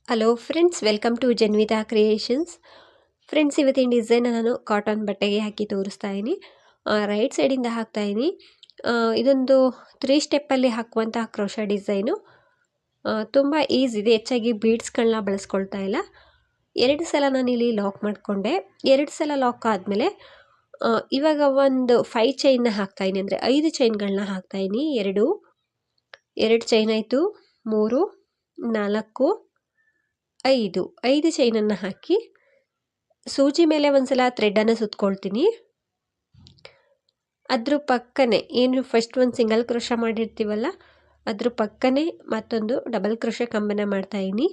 Hello friends, welcome to Janvita creations. Friends, ಇವತ್ತಿನ design ನಾನು cotton ಬಟ್ಟೆಗೆ ಹಾಕಿ ತೋರಿಸ್ತಾ ಇದ್ದೀನಿ. ರೈಟ್ ಸೈಡಿಂದ ಹಾಕ್ತಾ ಇದ್ದೀನಿ. ಇದೊಂದು 3 ಸ್ಟೆಪ್ಪಲ್ಲಿ ಹಾಕುವಂತಹ ಕ್ರೋಶಾ ಡಿಸೈನು. ತುಂಬ ಈಸಿ ಇದೆ. ಹೆಚ್ಚಾಗಿ ಬೀಡ್ಸ್ಗಳನ್ನ ಬಳಸ್ಕೊಳ್ತಾ ಇಲ್ಲ. 2 ಸಲ ನಾನಿಲ್ಲಿ ಲಾಕ್ ಮಾಡಿಕೊಂಡೆ. 2 ಸಲ ಲಾಕ್ ಆದಮೇಲೆ ಇವಾಗ ಒಂದು 5 ಚೈನ್ನ ಹಾಕ್ತಾ ಇದ್ದೀನಿ. ಅಂದರೆ 5 ಚೈನ್ಗಳನ್ನ ಹಾಕ್ತಾ ಇದ್ದೀನಿ. 2 ಚೈನ್ ಆಯಿತು, 3, 4, 5 ಚೈನನ್ನು ಹಾಕಿ ಸೂಜಿ ಮೇಲೆ ಒಂದ್ಸಲ ಥ್ರೆಡನ್ನು ಸುತ್ಕೊಳ್ತೀನಿ. ಅದ್ರ ಪಕ್ಕನೆ ಏನು ಫಸ್ಟ್ ಒಂದು ಸಿಂಗಲ್ ಕ್ರೋಶಾ ಮಾಡಿರ್ತೀವಲ್ಲ, ಅದ್ರ ಪಕ್ಕನೆ ಮತ್ತೊಂದು ಡಬಲ್ ಕ್ರೋಶಾ ಕಂಬನ ಮಾಡ್ತಾ ಇದ್ದೀನಿ.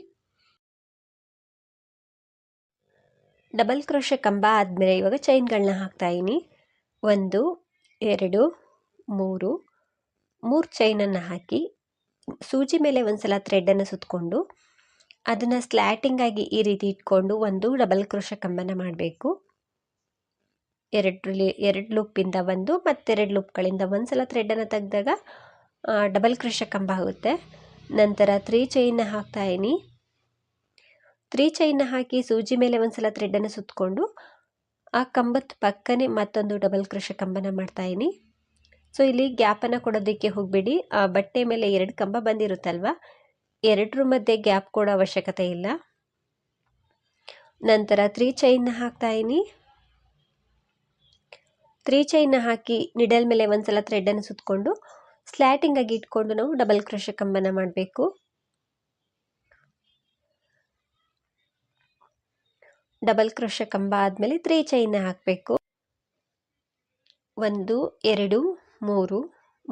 ಡಬಲ್ ಕ್ರೋಶಾ ಕಂಬ ಆದಮೇಲೆ ಇವಾಗ ಚೈನ್ಗಳನ್ನ ಹಾಕ್ತಾ ಇದ್ದೀನಿ. 1, 2, 3 ಚೈನನ್ನು ಹಾಕಿ ಸೂಜಿ ಮೇಲೆ ಒಂದ್ಸಲ ಥ್ರೆಡನ್ನು ಸುತ್ತಕೊಂಡು ಅದನ್ನು ಸ್ಲ್ಯಾಟಿಂಗ್ ಆಗಿ ಈ ರೀತಿ ಇಟ್ಕೊಂಡು ಒಂದು ಡಬಲ್ ಕ್ರೋಶಾ ಕಂಬನ ಮಾಡಬೇಕು. 2 ಲೂಪಿಂದ ಒಂದು ಮತ್ತೆರಡು ಲೂಪ್ಗಳಿಂದ ಒಂದ್ಸಲ ಥ್ರೆಡನ್ನು ತೆಗೆದಾಗ ಡಬಲ್ ಕ್ರೋಶಾ ಕಂಬ ಆಗುತ್ತೆ. ನಂತರ 3 ಚೈನ್ನ ಹಾಕ್ತಾ ಇದ್ದೀನಿ. 3 ಚೈನ್ನ ಹಾಕಿ ಸೂಜಿ ಮೇಲೆ ಒಂದ್ಸಲ ಥ್ರೆಡನ್ನು ಸುತ್ತಕೊಂಡು ಆ ಕಂಬದ ಪಕ್ಕನೆ ಮತ್ತೊಂದು ಡಬಲ್ ಕ್ರೋಶಾ ಕಂಬನ ಮಾಡ್ತಾ ಇದ್ದೀನಿ. ಸೊ ಇಲ್ಲಿ ಗ್ಯಾಪನ್ನು ಕೊಡೋದಕ್ಕೆ ಹೋಗಬೇಡಿ. ಬಟ್ಟೆ ಮೇಲೆ 2 ಕಂಬ ಬಂದಿರುತ್ತಲ್ವ, 2 ಮಧ್ಯೆ ಗ್ಯಾಪ್ ಕೊಡೋ ಅವಶ್ಯಕತೆ ಇಲ್ಲ. ನಂತರ 3 ಚೈನ್ನ ಹಾಕ್ತಾ ಇದ್ದೀನಿ. 3 ಚೈನ್ನ ಹಾಕಿ ನಿಡಲ್ ಮೇಲೆ ಒಂದ್ಸಲ ಥ್ರೆಡನ್ನು ಸುತ್ತಕೊಂಡು ಸ್ಲ್ಯಾಟಿಂಗ್ ಆಗಿ ಇಟ್ಕೊಂಡು ನಾವು ಡಬಲ್ ಕ್ರೋಶಾ ಕಂಬನ ಮಾಡಬೇಕು. ಡಬಲ್ ಕ್ರೋಶಾ ಕಂಬ ಆದಮೇಲೆ 3 ಚೈನ್ನ ಹಾಕಬೇಕು. 1, 2,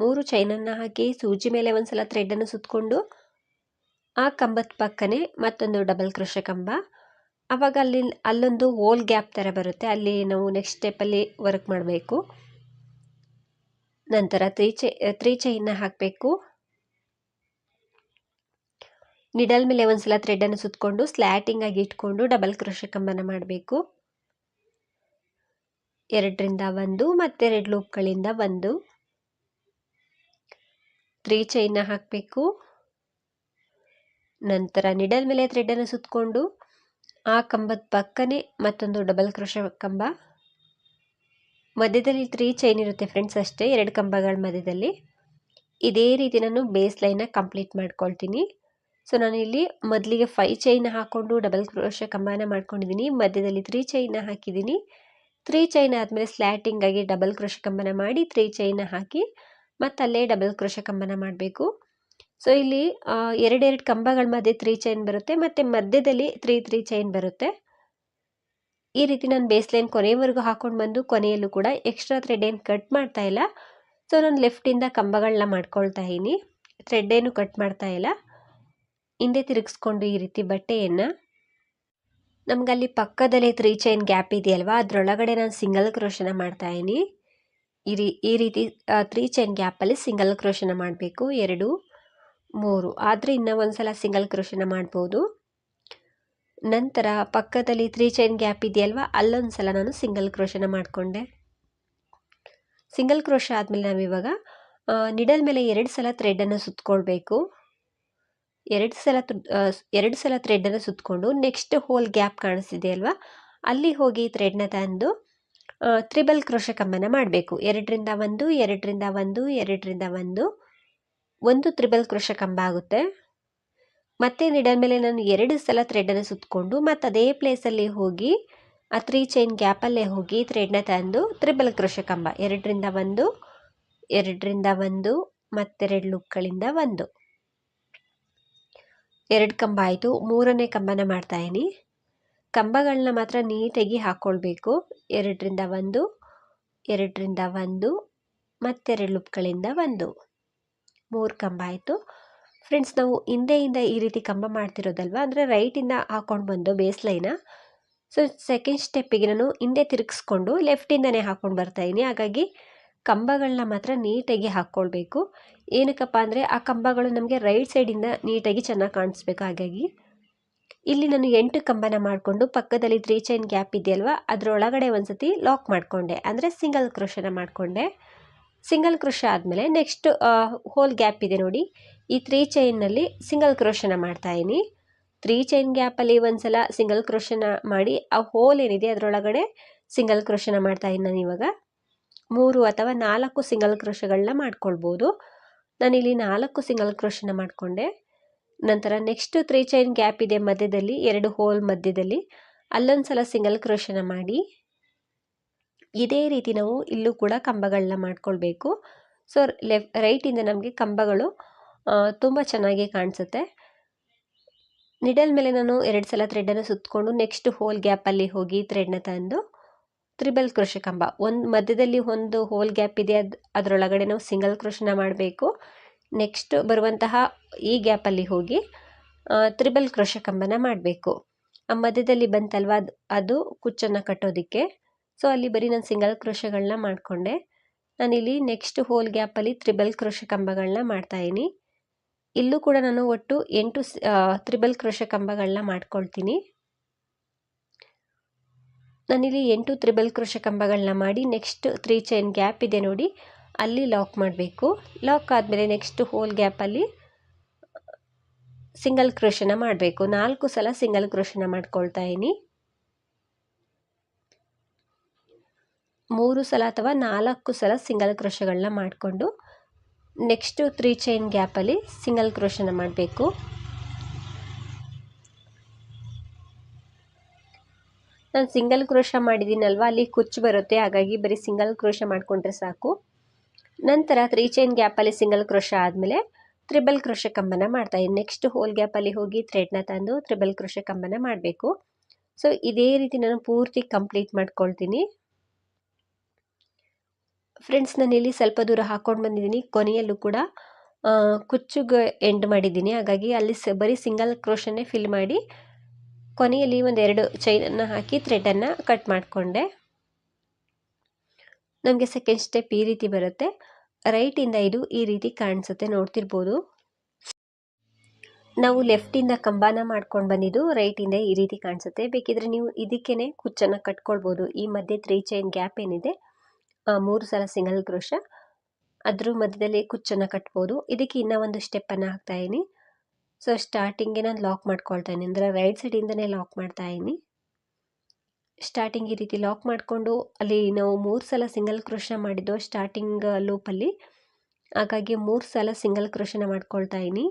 3 ಚೈನನ್ನು ಹಾಕಿ ಸೂಜಿ ಮೇಲೆ ಒಂದ್ಸಲ ಥ್ರೆಡನ್ನು ಸುತ್ತಕೊಂಡು ಆ ಕಂಬದ ಪಕ್ಕನೆ ಮತ್ತೊಂದು ಡಬಲ್ ಕ್ರೋಶಾ ಕಂಬ. ಆವಾಗ ಅಲ್ಲೊಂದು ಹೋಲ್ ಗ್ಯಾಪ್ ಥರ ಬರುತ್ತೆ, ಅಲ್ಲಿ ನಾವು ನೆಕ್ಸ್ಟ್ ಸ್ಟೆಪ್ಪಲ್ಲಿ ವರ್ಕ್ ಮಾಡಬೇಕು. ನಂತರ 3 ಚೈನ್ನ ಹಾಕಬೇಕು. ನಿಡಲ್ ಮೇಲೆ ಒಂದ್ಸಲ ಥ್ರೆಡನ್ನು ಸುತ್ತಕೊಂಡು ಸ್ಲ್ಯಾಟಿಂಗ್ ಆಗಿ ಇಟ್ಕೊಂಡು ಡಬಲ್ ಕ್ರೋಶಾ ಕಂಬನ ಮಾಡಬೇಕು. 2ರಿಂದ 1 ಮತ್ತೆರಡು ಲೂಪ್ಗಳಿಂದ 1. 3 ಚೈನ್ನ ಹಾಕಬೇಕು. ನಂತರ ನಿಡಲ್ ಮೇಲೆ ಥ್ರೆಡನ್ನು ಸುತ್ತಕೊಂಡು ಆ ಕಂಬದ ಪಕ್ಕನೆ ಮತ್ತೊಂದು ಡಬಲ್ ಕ್ರೋಶಾ ಕಂಬ. ಮಧ್ಯದಲ್ಲಿ 3 ಚೈನ್ ಇರುತ್ತೆ ಫ್ರೆಂಡ್ಸ್, ಅಷ್ಟೇ 2 ಕಂಬಗಳ ಮಧ್ಯದಲ್ಲಿ. ಇದೇ ರೀತಿ ನಾನು ಬೇಸ್ ಲೈನ್ನ ಕಂಪ್ಲೀಟ್ ಮಾಡ್ಕೊಳ್ತೀನಿ. ಸೊ ನಾನಿಲ್ಲಿ ಮೊದಲಿಗೆ 5 ಚೈನ್ ಹಾಕ್ಕೊಂಡು ಡಬಲ್ ಕ್ರೋಶಾ ಕಂಬನ ಮಾಡ್ಕೊಂಡಿದ್ದೀನಿ. ಮಧ್ಯದಲ್ಲಿ 3 ಚೈನ್ನ ಹಾಕಿದ್ದೀನಿ. 3 ಚೈನ್ ಆದಮೇಲೆ ಸ್ಲ್ಯಾಟಿಂಗ್ ಆಗಿ ಡಬಲ್ ಕ್ರೋಶಾ ಕಂಬನ ಮಾಡಿ 3 ಚೈನ್ನ ಹಾಕಿ ಮತ್ತಲ್ಲೇ ಡಬಲ್ ಕ್ರೋಶಾ ಕಂಬನ ಮಾಡಬೇಕು. ಸೊ ಇಲ್ಲಿ 2 ಕಂಬಗಳ ಮಧ್ಯೆ 3 ಚೈನ್ ಬರುತ್ತೆ ಮತ್ತು ಮಧ್ಯದಲ್ಲಿ 3 ಚೈನ್ ಬರುತ್ತೆ. ಈ ರೀತಿ ನಾನು ಬೇಸ್ ಲೈನ್ ಕೊನೆಯವರೆಗೂ ಹಾಕೊಂಡು ಬಂದು ಕೊನೆಯಲ್ಲೂ ಕೂಡ ಎಕ್ಸ್ಟ್ರಾ ಥ್ರೆಡ್ ಏನು ಕಟ್ ಮಾಡ್ತಾ ಇಲ್ಲ. ಸೊ ನಾನು ಲೆಫ್ಟಿಂದ ಕಂಬಗಳನ್ನ ಮಾಡ್ಕೊಳ್ತಾ ಇದ್ದೀನಿ, ಥ್ರೆಡ್ ಏನು ಕಟ್ ಮಾಡ್ತಾ ಇಲ್ಲ. ಹಿಂದೆ ತಿರುಗಿಸ್ಕೊಂಡು ಈ ರೀತಿ ಬಟ್ಟೆಯನ್ನು ನಮಗಲ್ಲಿ ಪಕ್ಕದಲ್ಲೇ 3 ಚೈನ್ ಗ್ಯಾಪ್ ಇದೆಯಲ್ವಾ, ಅದರೊಳಗಡೆ ನಾನು ಸಿಂಗಲ್ ಕ್ರೋಶನ ಮಾಡ್ತಾ ಇದ್ದೀನಿ. ಈ ರೀತಿ 3 ಚೈನ್ ಗ್ಯಾಪಲ್ಲಿ ಸಿಂಗಲ್ ಕ್ರೋಶನ ಮಾಡಬೇಕು. 2, 3 ಆದರೆ ಇನ್ನೂ ಒಂದ್ಸಲ ಸಿಂಗಲ್ ಕ್ರೋಶನ ಮಾಡ್ಬೋದು. ನಂತರ ಪಕ್ಕದಲ್ಲಿ 3 ಚೈನ್ ಗ್ಯಾಪ್ ಇದೆಯಲ್ವಾ, ಅಲ್ಲೊಂದು ಸಲ ನಾನು ಸಿಂಗಲ್ ಕ್ರೋಶನ ಮಾಡಿಕೊಂಡೆ. ಸಿಂಗಲ್ ಕ್ರೋಶ ಆದಮೇಲೆ ನಾವಿವಾಗ ನಿಡಲ್ ಮೇಲೆ 2 ಸಲ ಥ್ರೆಡನ್ನು ಸುತ್ತಕೊಳ್ಬೇಕು. 2 ಸಲ ಥ್ರೆಡನ್ನು ಸುತ್ತಕೊಂಡು ನೆಕ್ಸ್ಟ್ ಹೋಲ್ ಗ್ಯಾಪ್ ಕಾಣಿಸ್ತಿದೆ ಅಲ್ವಾ, ಅಲ್ಲಿ ಹೋಗಿ ಥ್ರೆಡ್ನ ತಂದು ತ್ರಿಬಲ್ ಕ್ರೋಶಾ ಕಂಬನ ಮಾಡಬೇಕು. 2ರಿಂದ 1, 2ರಿಂದ 1, 2ರಿಂದ 1, ಒಂದು ತ್ರಿಬಲ್ ಕ್ರೋಶಾ ಕಂಬ ಆಗುತ್ತೆ. ಮತ್ತೆ ನಿಡಲ್ ಮೇಲೆ ನಾನು 2 ಸಲ ಥ್ರೆಡನ್ನು ಸುತ್ತಕೊಂಡು ಮತ್ತು ಅದೇ ಪ್ಲೇಸಲ್ಲಿ ಹೋಗಿ ಆ 3 ಚೈನ್ ಗ್ಯಾಪಲ್ಲೇ ಹೋಗಿ ಥ್ರೆಡ್ನ ತಂದು ತ್ರಿಬಲ್ ಕ್ರೋಶಾ ಕಂಬ. 2ರಿಂದ 1, 2ರಿಂದ 1 ಮತ್ತೆರಡು ಲೂಪ್ಗಳಿಂದ 1. 2 ಕಂಬ ಆಯಿತು. 3ನೇ ಕಂಬನ ಮಾಡ್ತಾಯಿದ್ದೀನಿ. ಕಂಬಗಳನ್ನ ಮಾತ್ರ ನೀಟಾಗಿ ಹಾಕ್ಕೊಳ್ಬೇಕು. 2ರಿಂದ 1, 2ರಿಂದ 1 ಮತ್ತೆರಡು ಲೂಪ್ಗಳಿಂದ 1. 3 ಕಂಬ ಆಯಿತು. ಫ್ರೆಂಡ್ಸ್, ನಾವು ಹಿಂದೆಯಿಂದ ಈ ರೀತಿ ಕಂಬ ಮಾಡ್ತಿರೋದಲ್ವ, ಅಂದರೆ ರೈಟಿಂದ ಹಾಕ್ಕೊಂಡು ಬಂದು ಬೇಸ್ ಲೈನ. ಸೊ ಸೆಕೆಂಡ್ ಸ್ಟೆಪ್ಪಿಗೆ ನಾನು ಹಿಂದೆ ತಿರುಗಿಸ್ಕೊಂಡು ಲೆಫ್ಟಿಂದನೇ ಹಾಕ್ಕೊಂಡು ಬರ್ತಾಯಿದ್ದೀನಿ. ಹಾಗಾಗಿ ಕಂಬಗಳನ್ನ ಮಾತ್ರ ನೀಟಾಗಿ ಹಾಕ್ಕೊಳ್ಬೇಕು. ಏನಕ್ಕಪ್ಪ ಅಂದರೆ ಆ ಕಂಬಗಳು ನಮಗೆ ರೈಟ್ ಸೈಡಿಂದ ನೀಟಾಗಿ ಚೆನ್ನಾಗಿ ಕಾಣಿಸ್ಬೇಕು. ಹಾಗಾಗಿ ಇಲ್ಲಿ ನಾನು 8 ಕಂಬನ ಮಾಡಿಕೊಂಡು ಪಕ್ಕದಲ್ಲಿ 3 ಚೈನ್ ಗ್ಯಾಪ್ ಇದೆಯಲ್ವ, ಅದರೊಳಗಡೆ ಒಂದ್ಸತಿ ಲಾಕ್ ಮಾಡಿಕೊಂಡೆ, ಅಂದರೆ ಸಿಂಗಲ್ ಕ್ರೋಶನ ಮಾಡಿಕೊಂಡೆ. ಸಿಂಗಲ್ ಕ್ರೋಶ ಆದಮೇಲೆ ನೆಕ್ಸ್ಟ್ ಹೋಲ್ ಗ್ಯಾಪ್ ಇದೆ ನೋಡಿ, ಈ 3 ಚೈನ್ನಲ್ಲಿ ಸಿಂಗಲ್ ಕ್ರೋಶನ ಮಾಡ್ತಾಯಿದ್ದೀನಿ. 3 ಚೈನ್ ಗ್ಯಾಪಲ್ಲಿ ಒಂದ್ಸಲ ಸಿಂಗಲ್ ಕ್ರೋಶನ ಮಾಡಿ ಆ ಹೋಲ್ ಏನಿದೆ ಅದರೊಳಗಡೆ ಸಿಂಗಲ್ ಕ್ರೋಶನ ಮಾಡ್ತಾ ಇದ್ದೀನಿ ನಾನು ಇವಾಗ 3 ಅಥವಾ 4 ಸಿಂಗಲ್ ಕ್ರೋಶಗಳನ್ನ ಮಾಡ್ಕೊಳ್ಬೋದು. ನಾನಿಲ್ಲಿ 4 ಸಿಂಗಲ್ ಕ್ರೋಶನ ಮಾಡಿಕೊಂಡೆ. ನಂತರ ನೆಕ್ಸ್ಟ್ 3 ಚೈನ್ ಗ್ಯಾಪ್ ಇದೆ ಮಧ್ಯದಲ್ಲಿ, 2 ಹೋಲ್ ಮಧ್ಯದಲ್ಲಿ, ಅಲ್ಲೊಂದ್ಸಲ ಸಿಂಗಲ್ ಕ್ರೋಶನ ಮಾಡಿ ಇದೇ ರೀತಿ ನಾವು ಇಲ್ಲೂ ಕೂಡ ಕಂಬಗಳನ್ನ ಮಾಡ್ಕೊಳ್ಬೇಕು. ಸೊ ರೈಟಿಂದ ನಮಗೆ ಕಂಬಗಳು ತುಂಬ ಚೆನ್ನಾಗಿ ಕಾಣಿಸುತ್ತೆ. ನಿಡಲ್ ಮೇಲೆ ನಾನು 2 ಸಲ ಥ್ರೆಡನ್ನು ಸುತ್ತಕೊಂಡು ನೆಕ್ಸ್ಟ್ ಹೋಲ್ ಗ್ಯಾಪಲ್ಲಿ ಹೋಗಿ ಥ್ರೆಡ್ನ ತಂದು ತ್ರಿಬಲ್ ಕ್ರೋಶೆ ಕಂಬ, ಒಂದು ಮಧ್ಯದಲ್ಲಿ ಒಂದು ಹೋಲ್ ಗ್ಯಾಪ್ ಇದೆ, ಅದರೊಳಗಡೆ ನಾವು ಸಿಂಗಲ್ ಕ್ರೋಶನ ಮಾಡಬೇಕು. ನೆಕ್ಸ್ಟ್ ಬರುವಂತಹ ಈ ಗ್ಯಾಪಲ್ಲಿ ಹೋಗಿ ತ್ರಿಬಲ್ ಕ್ರೋಶೆ ಕಂಬನ ಮಾಡಬೇಕು. ಆ ಮಧ್ಯದಲ್ಲಿ ಬಂತಲ್ವ ಅದು ಕುಚ್ಚನ್ನು ಕಟ್ಟೋದಕ್ಕೆ. ಸೊ ಅಲ್ಲಿ ಬರೀ ನಾನು ಸಿಂಗಲ್ ಕ್ರೋಶಗಳನ್ನ ಮಾಡಿಕೊಂಡೆ. ನಾನಿಲ್ಲಿ ನೆಕ್ಸ್ಟ್ ಹೋಲ್ ಗ್ಯಾಪಲ್ಲಿ ತ್ರಿಬಲ್ ಕ್ರೋಶೆ ಕಂಬಗಳನ್ನ ಮಾಡ್ತಾಯಿದ್ದೀನಿ. ಇಲ್ಲೂ ಕೂಡ ನಾನು ಒಟ್ಟು 8 ತ್ರಿಬಲ್ ಕ್ರೋಶೆ ಕಂಬಗಳನ್ನ ಮಾಡ್ಕೊಳ್ತೀನಿ. ನಾನಿಲ್ಲಿ 8 ತ್ರಿಬಲ್ ಕ್ರೋಶೆ ಕಂಬಗಳನ್ನ ಮಾಡಿ ನೆಕ್ಸ್ಟ್ 3 ಚೈನ್ ಗ್ಯಾಪ್ ಇದೆ ನೋಡಿ, ಅಲ್ಲಿ ಲಾಕ್ ಮಾಡಬೇಕು. ಲಾಕ್ ಆದಮೇಲೆ ನೆಕ್ಸ್ಟ್ ಹೋಲ್ ಗ್ಯಾಪಲ್ಲಿ ಸಿಂಗಲ್ ಕ್ರೋಶನ ಮಾಡಬೇಕು. 4 ಸಲ ಸಿಂಗಲ್ ಕ್ರೋಶನ ಮಾಡ್ಕೊಳ್ತಾ ಇದ್ದೀನಿ. 3 ಸಲ ಅಥವಾ 4 ಸಲ ಸಿಂಗಲ್ ಕ್ರೋಶಗಳನ್ನ ಮಾಡಿಕೊಂಡು ನೆಕ್ಸ್ಟ್ 3 ಚೈನ್ ಗ್ಯಾಪಲ್ಲಿ ಸಿಂಗಲ್ ಕ್ರೋಶನ ಮಾಡಬೇಕು. ನಾನು ಸಿಂಗಲ್ ಕ್ರೋಶ ಮಾಡಿದ್ದೀನಲ್ವ, ಅಲ್ಲಿ ಕುಚ್ಚು ಬರುತ್ತೆ, ಹಾಗಾಗಿ ಬರೀ ಸಿಂಗಲ್ ಕ್ರೋಶ ಮಾಡಿಕೊಂಡ್ರೆ ಸಾಕು. ನಂತರ 3 ಚೈನ್ ಗ್ಯಾಪಲ್ಲಿ ಸಿಂಗಲ್ ಕ್ರೋಶ ಆದಮೇಲೆ ತ್ರಿಬಲ್ ಕ್ರೋಶೆ ಕಂಬನ ಮಾಡ್ತಾಯಿದ್ದೀನಿ. ನೆಕ್ಸ್ಟ್ ಹೋಲ್ ಗ್ಯಾಪಲ್ಲಿ ಹೋಗಿ ಥ್ರೆಡ್ನ ತಂದು ತ್ರಿಬಲ್ ಕ್ರೋಶೆ ಕಂಬನ ಮಾಡಬೇಕು. ಸೊ ಇದೇ ರೀತಿ ನಾನು ಪೂರ್ತಿ ಕಂಪ್ಲೀಟ್ ಮಾಡ್ಕೊಳ್ತೀನಿ. ಫ್ರೆಂಡ್ಸ್, ನಾನಿಲ್ಲಿ ಸ್ವಲ್ಪ ದೂರ ಹಾಕ್ಕೊಂಡು ಬಂದಿದ್ದೀನಿ. ಕೊನೆಯಲ್ಲೂ ಕೂಡ ಕುಚ್ಚುಗೆ ಎಂಡ್ ಮಾಡಿದ್ದೀನಿ, ಹಾಗಾಗಿ ಅಲ್ಲಿ ಬರೀ ಸಿಂಗಲ್ ಕ್ರೋಶನ್ನೇ ಫಿಲ್ ಮಾಡಿ ಕೊನೆಯಲ್ಲಿ 1-2 ಚೈನನ್ನು ಹಾಕಿ ಥ್ರೆಡನ್ನು ಕಟ್ ಮಾಡಿಕೊಂಡೆ. ನಮಗೆ ಸೆಕೆಂಡ್ ಸ್ಟೆಪ್ ಈ ರೀತಿ ಬರುತ್ತೆ. ರೈಟಿಂದ ಇದು ಈ ರೀತಿ ಕಾಣಿಸುತ್ತೆ, ನೋಡ್ತಿರ್ಬೋದು. ನಾವು ಲೆಫ್ಟಿಂದ ಕಂಬನ ಮಾಡ್ಕೊಂಡು ಬಂದಿದ್ದು ರೈಟಿಂದ ಈ ರೀತಿ ಕಾಣಿಸುತ್ತೆ. ಬೇಕಿದ್ರೆ ನೀವು ಇದಕ್ಕೇ ಕುಚ್ಚನ್ನು ಕಟ್ಕೊಳ್ಬೋದು. ಈ ಮಧ್ಯೆ 3 ಚೈನ್ ಗ್ಯಾಪ್ ಏನಿದೆ, 3 ಸಲ ಸಿಂಗಲ್ ಕ್ರೋಶ, ಅದ್ರ ಮಧ್ಯದಲ್ಲಿ ಕುಚ್ಚನ್ನು ಕಟ್ಬೋದು. ಇದಕ್ಕೆ ಇನ್ನೂ ಒಂದು ಸ್ಟೆಪ್ಪನ್ನು ಹಾಕ್ತಾಯಿದ್ದೀನಿ. ಸೊ ಸ್ಟಾರ್ಟಿಂಗ್ಗೆ ನಾನು ಲಾಕ್ ಮಾಡ್ಕೊಳ್ತಾ ಇದ್ದೀನಿ, ಅಂದರೆ ರೈಟ್ ಸೈಡಿಂದನೇ ಲಾಕ್ ಮಾಡ್ತಾಯಿದ್ದೀನಿ. ಸ್ಟಾರ್ಟಿಂಗ್ ಈ ರೀತಿ ಲಾಕ್ ಮಾಡಿಕೊಂಡು ಅಲ್ಲಿ ನಾವು 3 ಸಲ ಸಿಂಗಲ್ ಕ್ರೋಶ ಮಾಡಿದ್ದು ಸ್ಟಾರ್ಟಿಂಗ್ ಲೂಪಲ್ಲಿ, ಹಾಗಾಗಿ 3 ಸಲ ಸಿಂಗಲ್ ಕ್ರೋಶನ ಮಾಡ್ಕೊಳ್ತಾ ಇದ್ದೀನಿ.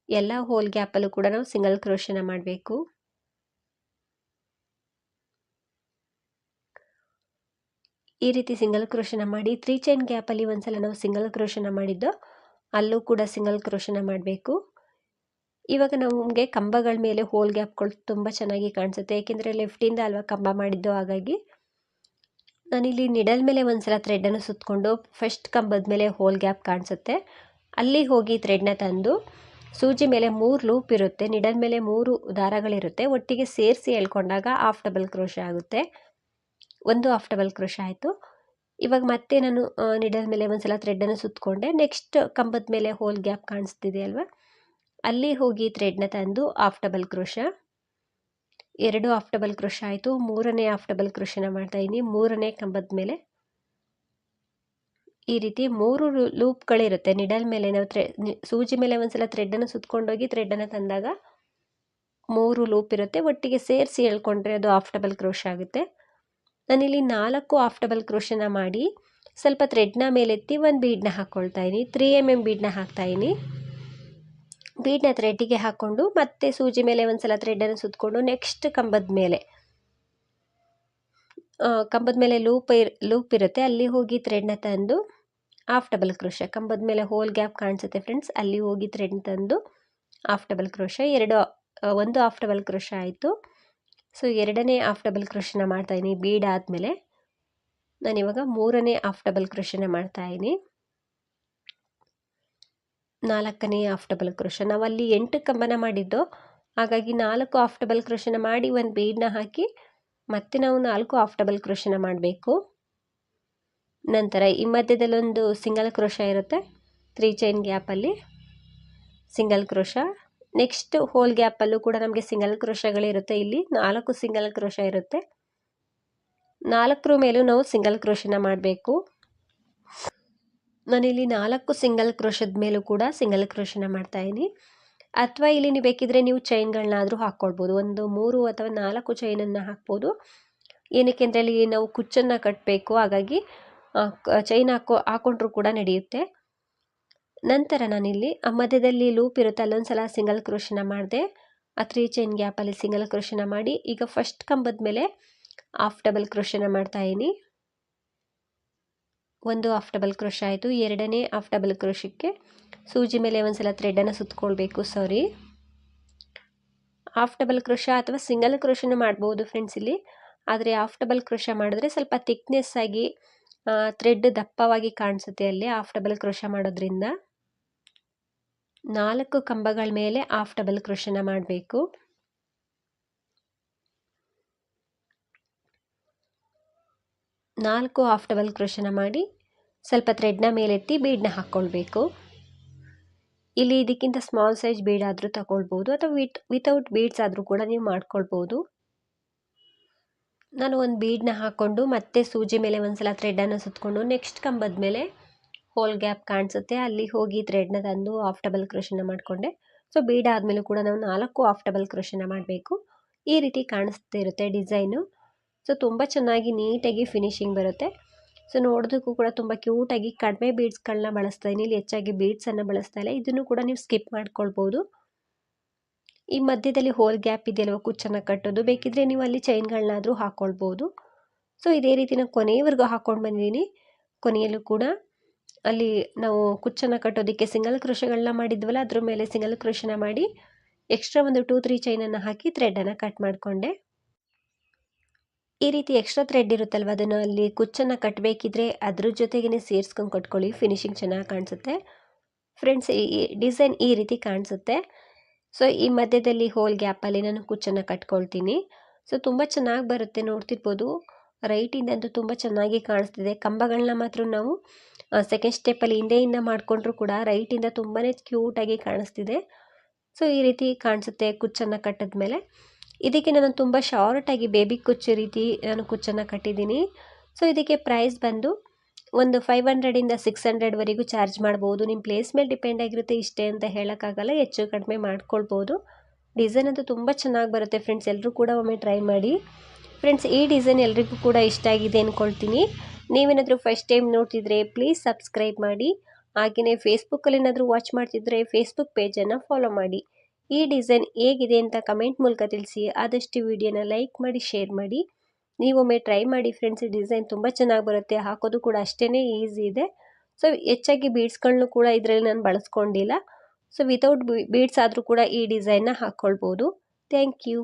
ಎಲ್ಲ ಹೋಲ್ ಗ್ಯಾಪಲ್ಲೂ ಕೂಡ ನಾವು ಸಿಂಗಲ್ ಕ್ರೋಶನ ಮಾಡಬೇಕು. ಈ ರೀತಿ ಸಿಂಗಲ್ ಕ್ರೋಶನ ಮಾಡಿ 3 ಚೈನ್ ಗ್ಯಾಪಲ್ಲಿ ಒಂದ್ಸಲ ನಾವು ಸಿಂಗಲ್ ಕ್ರೋಶನ ಮಾಡಿದ್ದು ಅಲ್ಲೂ ಕೂಡ ಸಿಂಗಲ್ ಕ್ರೋಶನ ಮಾಡಬೇಕು. ಇವಾಗ ನಮಗೆ ಕಂಬಗಳ ಮೇಲೆ ಹೋಲ್ ಗ್ಯಾಪ್ಗಳು ತುಂಬ ಚೆನ್ನಾಗಿ ಕಾಣಿಸುತ್ತೆ, ಏಕೆಂದರೆ ಲೆಫ್ಟಿಂದ ಅಲ್ವಾ ಕಂಬ ಮಾಡಿದ್ದು. ಹಾಗಾಗಿ ನಾನಿಲ್ಲಿ ನಿಡಲ್ ಮೇಲೆ ಒಂದ್ಸಲ ಥ್ರೆಡನ್ನು ಸುತ್ತಕೊಂಡು ಫಸ್ಟ್ ಕಂಬದ ಮೇಲೆ ಹೋಲ್ ಗ್ಯಾಪ್ ಕಾಣಿಸುತ್ತೆ, ಅಲ್ಲಿ ಹೋಗಿ ಥ್ರೆಡ್ನ ತಂದು ಸೂಜಿ ಮೇಲೆ 3 ಲೂಪ್ ಇರುತ್ತೆ, ನಿಡಲ್ ಮೇಲೆ 3 ದಾರಗಳಿರುತ್ತೆ, ಒಟ್ಟಿಗೆ ಸೇರಿಸಿ ಎಳ್ಕೊಂಡಾಗ ಹಾಫ್ ಡಬಲ್ ಕ್ರೋಶ ಆಗುತ್ತೆ. 1 ಹಾಫ್ ಡಬಲ್ ಕ್ರೋಶ ಆಯಿತು. ಇವಾಗ ಮತ್ತೆ ನಾನು ನಿಡಲ್ ಮೇಲೆ ಒಂದ್ಸಲ ಥ್ರೆಡನ್ನು ಸುತ್ತಕೊಂಡೆ. ನೆಕ್ಸ್ಟ್ ಕಂಬದ ಮೇಲೆ ಹೋಲ್ ಗ್ಯಾಪ್ ಕಾಣಿಸ್ತಿದೆ ಅಲ್ವಾ, ಅಲ್ಲಿ ಹೋಗಿ ಥ್ರೆಡ್ನ ತಂದು half double crochet, 2 half double crochet ಆಯಿತು. 3ನೇ ಹಾಫ್ ಡಬಲ್ ಕ್ರೋಶನ ಮಾಡ್ತಾಯಿದ್ದೀನಿ. 3ನೇ ಕಂಬದ ಮೇಲೆ ಈ ರೀತಿ 3 ಲೂಪ್ಗಳಿರುತ್ತೆ. ನಿಡಲ್ ಮೇಲೆ ನಾವು ಸೂಜಿ ಮೇಲೆ ಒಂದ್ಸಲ ಥ್ರೆಡನ್ನು ಸುತ್ತಕೊಂಡೋಗಿ ಥ್ರೆಡನ್ನು ತಂದಾಗ 3 ಲೂಪ್ ಇರುತ್ತೆ, ಒಟ್ಟಿಗೆ ಸೇರಿಸಿ ಎಳ್ಕೊಂಡ್ರೆ ಅದು ಹಾಫ್ ಡಬಲ್ ಕ್ರೋಶ ಆಗುತ್ತೆ. ನಾನಿಲ್ಲಿ 4 ಹಾಫ್ ಡಬಲ್ ಕ್ರೋಶನ ಮಾಡಿ ಸ್ವಲ್ಪ ಥ್ರೆಡ್ನ ಮೇಲೆತ್ತಿ ಒಂದು ಬೀಡನ್ನ ಹಾಕ್ಕೊಳ್ತಾ ಇದ್ದೀನಿ. 3 mm ಬೀಡನ್ನ ಹಾಕ್ತಾಯಿದ್ದೀನಿ. ಬೀಡನ್ನ ಥ್ರೆಡ್ಡಿಗೆ ಹಾಕ್ಕೊಂಡು ಮತ್ತೆ ಸೂಜಿ ಮೇಲೆ ಒಂದ್ಸಲ ಥ್ರೆಡನ್ನು ಸುತ್ತಕೊಂಡು ನೆಕ್ಸ್ಟ್ ಕಂಬದ ಮೇಲೆ ಲೂಪ್ ಇರುತ್ತೆ, ಅಲ್ಲಿ ಹೋಗಿ ಥ್ರೆಡ್ನ ತಂದು ಹಾಫ್ ಡಬಲ್ ಕ್ರೋಶ, ಕಂಬದ ಮೇಲೆ ಹೋಲ್ ಗ್ಯಾಪ್ ಕಾಣಿಸುತ್ತೆ ಫ್ರೆಂಡ್ಸ್, ಅಲ್ಲಿ ಹೋಗಿ ಥ್ರೆಡ್ನ ತಂದು half double crochet, 1 half double crochet ಆಯಿತು. ಸೊ 2ನೇ ಹಾಫ್ ಡಬಲ್ ಕ್ರೋಶನ ಮಾಡ್ತಾಯಿದ್ದೀನಿ. ಬೀಡ್ ಆದಮೇಲೆ ನಾನಿವಾಗ 3ನೇ ಹಾಫ್ ಡಬಲ್ ಕ್ರೋಶನ ಮಾಡ್ತಾಯಿದ್ದೀನಿ. 4ನೇ ಹಾಫ್ ಡಬಲ್ ಕ್ರೋಶ, ನಾವಲ್ಲಿ 8 ಕಂಬನ ಮಾಡಿದ್ದು, ಹಾಗಾಗಿ 4 ಹಾಫ್ ಡಬಲ್ ಕ್ರೋಶನ ಮಾಡಿ ಒಂದು ಬೀಡನ್ನ ಹಾಕಿ ಮತ್ತೆ ನಾವು 4 ಹಾಫ್ ಡಬಲ್ ಕ್ರೋಶನ ಮಾಡಬೇಕು. ನಂತರ ಈ ಮಧ್ಯದಲ್ಲೊಂದು ಸಿಂಗಲ್ ಕ್ರೋಶ ಇರುತ್ತೆ, 3 ಚೈನ್ ಗ್ಯಾಪಲ್ಲಿ ಸಿಂಗಲ್ ಕ್ರೋಶ. ನೆಕ್ಸ್ಟ್ ಹೋಲ್ ಗ್ಯಾಪಲ್ಲೂ ಕೂಡ ನಮಗೆ ಸಿಂಗಲ್ ಕ್ರೋಶಗಳಿರುತ್ತೆ. ಇಲ್ಲಿ 4 ಸಿಂಗಲ್ ಕ್ರೋಶ ಇರುತ್ತೆ, 4ರ ಮೇಲೂ ನಾವು ಸಿಂಗಲ್ ಕ್ರೋಶನ ಮಾಡಬೇಕು. ನಾನಿಲ್ಲಿ 4 ಸಿಂಗಲ್ ಕ್ರೋಶದ ಮೇಲೂ ಕೂಡ ಸಿಂಗಲ್ ಕ್ರೋಶನ ಮಾಡ್ತಾಯಿದ್ದೀನಿ. ಅಥವಾ ಇಲ್ಲಿ ನೀವು ಬೇಕಿದ್ರೆ ನೀವು ಚೈನ್ಗಳನ್ನಾದರೂ ಹಾಕ್ಕೊಳ್ಬೋದು. ಒಂದು 3 ಅಥವಾ 4 ಚೈನನ್ನು ಹಾಕ್ಬೋದು. ಏನಕ್ಕೆ ಅಂದರೆ ಅಲ್ಲಿ ನಾವು ಕುಚ್ಚನ್ನು ಕಟ್ಟಬೇಕು, ಹಾಗಾಗಿ ಚೈನ್ ಹಾಕ್ಕೊಂಡ್ರೂ ಕೂಡ ನಡೆಯುತ್ತೆ. ನಂತರ ನಾನಿಲ್ಲಿ ಮಧ್ಯದಲ್ಲಿ ಲೂಪ್ ಇರುತ್ತೆ, ಅಲ್ಲೊಂದು ಸಲ ಸಿಂಗಲ್ ಕ್ರೋಶನ ಮಾಡಿದೆ. ಆ 3 ಚೈನ್ ಗ್ಯಾಪಲ್ಲಿ ಸಿಂಗಲ್ ಕ್ರೋಶನ ಮಾಡಿ ಈಗ ಫಸ್ಟ್ ಕಂಬದ ಮೇಲೆ ಹಾಫ್ ಡಬಲ್ ಕ್ರೋಶನ ಮಾಡ್ತಾಯಿದ್ದೀನಿ. ಒಂದು ಹಾಫ್ ಡಬಲ್ ಕ್ರೋಶ ಆಯಿತು. ಎರಡನೇ ಹಾಫ್ ಡಬಲ್ ಕ್ರೋಶಕ್ಕೆ ಸೂಜಿ ಮೇಲೆ ಒಂದ್ಸಲ ಥ್ರೆಡನ್ನು ಸುತ್ತಕೊಳ್ಬೇಕು. ಹಾಫ್ ಡಬಲ್ ಕ್ರೋಶ ಅಥವಾ ಸಿಂಗಲ್ ಕ್ರೋಶನ ಮಾಡ್ಬೋದು ಫ್ರೆಂಡ್ಸ್ ಇಲ್ಲಿ. ಆದರೆ ಹಾಫ್ ಡಬಲ್ ಕ್ರೋಶ ಮಾಡಿದ್ರೆ ಸ್ವಲ್ಪ ಥಿಕ್ನೆಸ್ ಆಗಿ ಥ್ರೆಡ್ ದಪ್ಪವಾಗಿ ಕಾಣಿಸುತ್ತೆ ಅಲ್ಲಿ ಹಾಫ್ ಡಬಲ್ ಕ್ರೋಶ ಮಾಡೋದ್ರಿಂದ. 4 ಕಂಬಗಳ ಮೇಲೆ ಹಾಫ್ ಡಬಲ್ ಕ್ರೋಶನ ಮಾಡಬೇಕು. ನಾಲ್ಕು ಹಾಫ್ ಡಬಲ್ ಕ್ರೋಶನ ಮಾಡಿ ಸ್ವಲ್ಪ ಥ್ರೆಡ್ನ ಮೇಲೆತ್ತಿ ಬೀಡನ್ನ ಹಾಕ್ಕೊಳ್ಬೇಕು. ಇಲ್ಲಿ ಇದಕ್ಕಿಂತ ಸ್ಮಾಲ್ ಸೈಜ್ ಬೀಡ್ ಆದರೂ ತಗೊಳ್ಬೋದು ಅಥವಾ ವಿತೌಟ್ ಬೀಡ್ಸ್ ಆದರೂ ಕೂಡ ನೀವು ಮಾಡ್ಕೊಳ್ಬೋದು. ನಾನು ಒಂದು ಬೀಡನ್ನ ಹಾಕ್ಕೊಂಡು ಮತ್ತೆ ಸೂಜಿ ಮೇಲೆ ಒಂದ್ಸಲ ಥ್ರೆಡನ್ನು ಸುತ್ತಕೊಂಡು ನೆಕ್ಸ್ಟ್ ಕಂಬದ ಮೇಲೆ ಹೋಲ್ ಗ್ಯಾಪ್ ಕಾಣಿಸುತ್ತೆ ಅಲ್ಲಿ ಹೋಗಿ ಥ್ರೆಡ್ನ ತಂದು ಹಾಫ್ ಡಬಲ್ ಕ್ರೋಶನ ಮಾಡಿಕೊಂಡೆ. ಸೊ ಬೀಡ್ ಆದಮೇಲೂ ಕೂಡ ನಾವು 4 ಹಾಫ್ ಡಬಲ್ ಕ್ರೋಶನ ಮಾಡಬೇಕು. ಈ ರೀತಿ ಕಾಣಿಸ್ತಾ ಇರುತ್ತೆ ಡಿಸೈನು. ಸೊ ತುಂಬ ಚೆನ್ನಾಗಿ ನೀಟಾಗಿ ಫಿನಿಶಿಂಗ್ ಬರುತ್ತೆ. ಸೊ ನೋಡೋದಕ್ಕೂ ಕೂಡ ತುಂಬ ಕ್ಯೂಟಾಗಿ ಕಡಿಮೆ ಬೀಡ್ಸ್ಗಳನ್ನ ಬಳಸ್ತಾ ಇದ್ದೀನಿ. ಇಲ್ಲಿ ಹೆಚ್ಚಾಗಿ ಬೀಡ್ಸನ್ನು ಬಳಸ್ತಾ ಇಲ್ಲ. ಇದನ್ನು ಕೂಡ ನೀವು ಸ್ಕಿಪ್ ಮಾಡ್ಕೊಳ್ಬೋದು. ಈ ಮಧ್ಯದಲ್ಲಿ ಹೋಲ್ ಗ್ಯಾಪ್ ಇದೆಯಲ್ವ ಕುಚ್ಚನ್ನು ಕಟ್ಟೋದು, ಬೇಕಿದ್ರೆ ನೀವು ಅಲ್ಲಿ ಚೈನ್ಗಳನ್ನಾದರೂ ಹಾಕ್ಕೊಳ್ಬೋದು. ಸೊ ಇದೇ ರೀತಿ ನಾನು ಕೊನೆಯವರೆಗೂ ಹಾಕ್ಕೊಂಡು ಬಂದಿದ್ದೀನಿ. ಕೊನೆಯಲ್ಲೂ ಕೂಡ ಅಲ್ಲಿ ನಾವು ಕುಚ್ಚನ್ನು ಕಟ್ಟೋದಕ್ಕೆ ಸಿಂಗಲ್ ಕ್ರೋಶಗಳನ್ನ ಮಾಡಿದ್ವಲ್ಲ, ಅದ್ರ ಮೇಲೆ ಸಿಂಗಲ್ ಕ್ರೋಶನ ಮಾಡಿ ಎಕ್ಸ್ಟ್ರಾ ಒಂದು 2-3 ಚೈನನ್ನು ಹಾಕಿ ಥ್ರೆಡನ್ನು ಕಟ್ ಮಾಡಿಕೊಂಡೆ. ಈ ರೀತಿ ಎಕ್ಸ್ಟ್ರಾ ಥ್ರೆಡ್ ಇರುತ್ತಲ್ವ, ಅದನ್ನು ಅಲ್ಲಿ ಕುಚ್ಚನ್ನು ಕಟ್ಟಬೇಕಿದ್ರೆ ಅದ್ರ ಜೊತೆಗೇ ಸೇರಿಸ್ಕೊಂಡು ಕಟ್ಕೊಳ್ಳಿ, ಫಿನಿಶಿಂಗ್ ಚೆನ್ನಾಗಿ ಕಾಣಿಸುತ್ತೆ. ಫ್ರೆಂಡ್ಸ್ ಈ ಡಿಸೈನ್ ಈ ರೀತಿ ಕಾಣಿಸುತ್ತೆ. ಸೊ ಈ ಮಧ್ಯದಲ್ಲಿ ಹೋಲ್ ಗ್ಯಾಪಲ್ಲಿ ನಾನು ಕುಚ್ಚನ್ನು ಕಟ್ಕೊಳ್ತೀನಿ. ಸೊ ತುಂಬ ಚೆನ್ನಾಗಿ ಬರುತ್ತೆ, ನೋಡ್ತಿರ್ಬೋದು. ರೈಟಿಂದಂತೂ ತುಂಬ ಚೆನ್ನಾಗಿ ಕಾಣಿಸ್ತಿದೆ. ಕಂಬಗಳನ್ನ ಮಾತ್ರ ನಾವು ಸೆಕೆಂಡ್ ಸ್ಟೆಪ್ಪಲ್ಲಿ ಹಿಂದೆಯಿಂದ ಮಾಡಿಕೊಂಡ್ರೂ ಕೂಡ ರೈಟಿಂದ ತುಂಬಾ ಕ್ಯೂಟಾಗಿ ಕಾಣಿಸ್ತಿದೆ. ಸೊ ಈ ರೀತಿ ಕಾಣಿಸುತ್ತೆ ಕುಚ್ಚನ್ನು ಕಟ್ಟಿದ ಮೇಲೆ. ಇದಕ್ಕೆ ನಾನು ತುಂಬ ಶಾರ್ಟಾಗಿ ಬೇಬಿ ಕುಚ್ಚು ರೀತಿ ನಾನು ಕುಚ್ಚನ್ನು ಕಟ್ಟಿದ್ದೀನಿ. ಸೊ ಇದಕ್ಕೆ ಪ್ರೈಸ್ ಬಂದು ಒಂದು 500ಇಂದ 600ವರೆಗೂ ಚಾರ್ಜ್ ಮಾಡ್ಬೋದು. ನಿಮ್ಮ ಪ್ಲೇಸ್ ಮೇಲೆ ಡಿಪೆಂಡ್ ಆಗಿರುತ್ತೆ, ಇಷ್ಟೇ ಅಂತ ಹೇಳೋಕ್ಕಾಗಲ್ಲ, ಹೆಚ್ಚು ಕಡಿಮೆ ಮಾಡ್ಕೊಳ್ಬೋದು. ಡಿಸೈನ್ ಅಂತೂ ತುಂಬ ಚೆನ್ನಾಗಿ ಬರುತ್ತೆ ಫ್ರೆಂಡ್ಸ್, ಎಲ್ಲರೂ ಕೂಡ ಒಮ್ಮೆ ಟ್ರೈ ಮಾಡಿ. ಫ್ರೆಂಡ್ಸ್ ಈ ಡಿಸೈನ್ ಎಲ್ರಿಗೂ ಕೂಡ ಇಷ್ಟ ಆಗಿದೆ ಅಂದ್ಕೊಳ್ತೀನಿ. ನೀವೇನಾದರೂ ಫಸ್ಟ್ ಟೈಮ್ ನೋಡ್ತಿದ್ರೆ ಪ್ಲೀಸ್ ಸಬ್ಸ್ಕ್ರೈಬ್ ಮಾಡಿ. ಹಾಗೆಯೇ ಫೇಸ್ಬುಕ್ಕಲ್ಲಿ ಏನಾದರೂ ವಾಚ್ ಮಾಡ್ತಿದ್ರೆ ಫೇಸ್ಬುಕ್ ಪೇಜನ್ನು ಫಾಲೋ ಮಾಡಿ. ಈ ಡಿಸೈನ್ ಹೇಗಿದೆ ಅಂತ ಕಮೆಂಟ್ ಮೂಲಕ ತಿಳಿಸಿ. ಆದಷ್ಟು ವಿಡಿಯೋನ ಲೈಕ್ ಮಾಡಿ, ಶೇರ್ ಮಾಡಿ. ನೀವೊಮ್ಮೆ ಟ್ರೈ ಮಾಡಿ ಫ್ರೆಂಡ್ಸ್, ಈ ಡಿಸೈನ್ ತುಂಬ ಚೆನ್ನಾಗಿ ಬರುತ್ತೆ, ಹಾಕೋದು ಕೂಡ ಅಷ್ಟೇ ಈಸಿ ಇದೆ. ಸೊ ಹೆಚ್ಚಾಗಿ ಬೀಡ್ಸ್ಗಳನ್ನೂ ಕೂಡ ಇದರಲ್ಲಿ ನಾನು ಬಳಸ್ಕೊಂಡಿಲ್ಲ. ಸೊ ವಿತೌಟ್ ಬೀಡ್ಸ್ ಆದರೂ ಕೂಡ ಈ ಡಿಸೈನ್ನ ಹಾಕ್ಕೊಳ್ಬೋದು. Thank you.